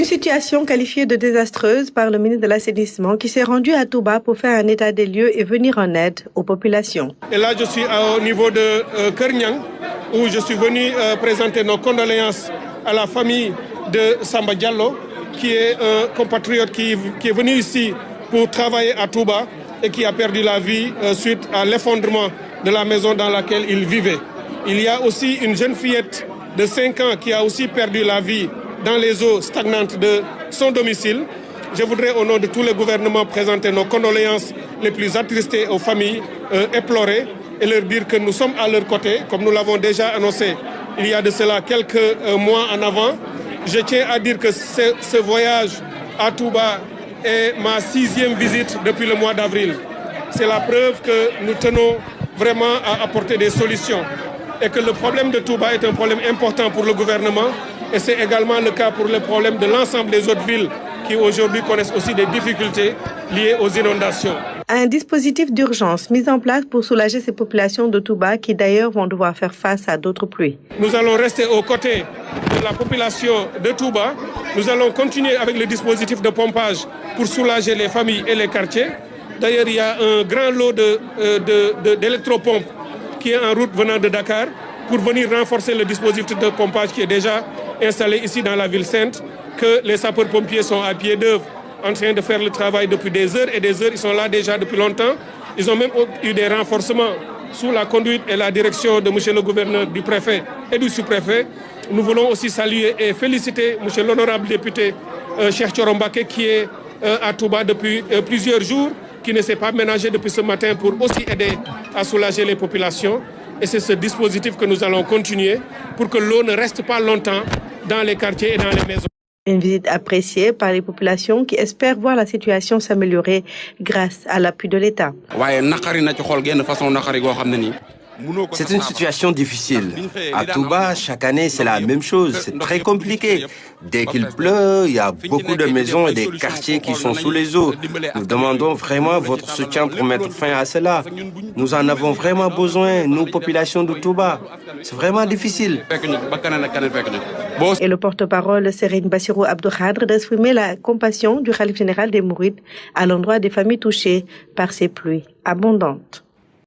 Une situation qualifiée de désastreuse par le ministre de l'Assainissement qui s'est rendu à Touba pour faire un état des lieux et venir en aide aux populations. Et là, je suis au niveau de Kernyang, où je suis venu présenter nos condoléances à la famille de Samba Diallo, qui est un compatriote qui est venu ici pour travailler à Touba et qui a perdu la vie suite à l'effondrement de la maison dans laquelle il vivait. Il y a aussi une jeune fillette de 5 ans qui a aussi perdu la vie dans les eaux stagnantes de son domicile. Je voudrais, au nom de tout le gouvernement, présenter nos condoléances les plus attristées aux familles éplorées et leur dire que nous sommes à leur côté, comme nous l'avons déjà annoncé il y a de cela quelques mois en avant. Je tiens à dire que ce voyage à Touba est ma 6e visite depuis le mois d'avril. C'est la preuve que nous tenons vraiment à apporter des solutions et que le problème de Touba est un problème important pour le gouvernement. Et c'est également le cas pour le problème de l'ensemble des autres villes qui aujourd'hui connaissent aussi des difficultés liées aux inondations. Un dispositif d'urgence mis en place pour soulager ces populations de Touba qui d'ailleurs vont devoir faire face à d'autres pluies. Nous allons rester aux côtés de la population de Touba. Nous allons continuer avec le dispositif de pompage pour soulager les familles et les quartiers. D'ailleurs, il y a un grand lot d'électropompes qui est en route venant de Dakar pour venir renforcer le dispositif de pompage qui est déjà installé ici dans la ville sainte, que les sapeurs-pompiers sont à pied d'œuvre en train de faire le travail depuis des heures et des heures. Ils sont là déjà depuis longtemps. Ils ont même eu des renforcements sous la conduite et la direction de M. le gouverneur, du préfet et du sous-préfet. Nous voulons aussi saluer et féliciter M. l'honorable député Cheikh Thioro Mbacké qui est à Touba depuis plusieurs jours, qui ne s'est pas ménagé depuis ce matin pour aussi aider à soulager les populations. Et c'est ce dispositif que nous allons continuer pour que l'eau ne reste pas longtemps dans les quartiers et dans les maisons. Une visite appréciée par les populations qui espèrent voir la situation s'améliorer grâce à l'appui de l'État. C'est une situation difficile. À Touba, chaque année, c'est la même chose. C'est très compliqué. Dès qu'il pleut, il y a beaucoup de maisons et des quartiers qui sont sous les eaux. Nous demandons vraiment votre soutien pour mettre fin à cela. Nous en avons vraiment besoin, nous, population de Touba. C'est vraiment difficile. Et le porte-parole Serigne Bassirou Abdou Khadre d'exprimer la compassion du khalife général des Mourides à l'endroit des familles touchées par ces pluies abondantes.